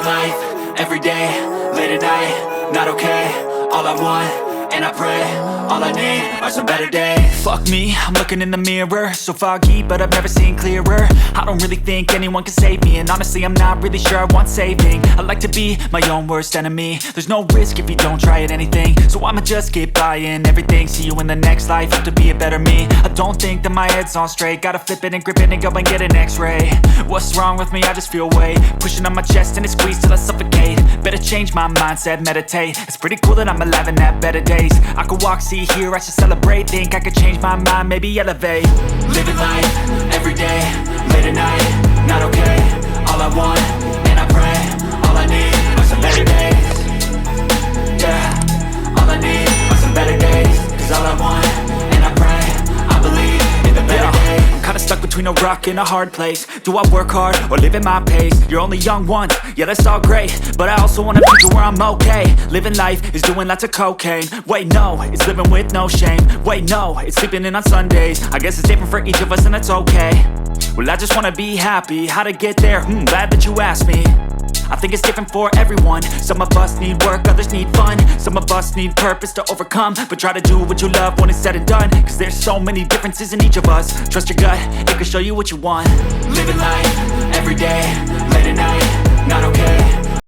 Living life, everyday, late at night, not okay. All I want, and I pray, all I need are some better days. Fuck me, I'm looking in the mirror, so foggy, but I've never seen clearer. I don't really think anyone can save me, and honestly I'm not really sure I want saving. I like to be my own worst enemy. There's no risk if you don't try at anything, so I'ma just keep buying everything. See you in the next life, have to be a better me. I don't think that my head's on straight, gotta flip it and grip it and go and get an x-ray. What's wrong with me? I just feel weight pushing on my chest and it squeezes till I suffocate. Better change my mindset, meditate. It's pretty cool that I'm alive and have better days. I could walk, see, hear, I should celebrate. Think I could change my mind, maybe elevate. Living life, everyday, late at night, not okay. All I want, and I pray, all I need are some better days. Yeah, all I need are some better days. Cause all I want, and I pray, I believe in the better days. I'm kinda stuck between a rock and a hard place. Do I work hard or live at my pace? You're only young once, yeah that's all great, but I also want a future where I'm okay. Living life is doing lots of cocaine. Wait no, it's living with no shame. Wait no, it's sleeping in on Sundays. I guess it's different for each of us and that's okay. Well I just wanna be happy, how to get there? Glad that you asked me. I think it's different for everyone. Some of us need work, others need fun. Some of us need purpose to overcome. But try to do what you love when it's said and done. Cause there's so many differences in each of us. Trust your gut, it can show you what you want. Living life, everyday, late at night, not okay.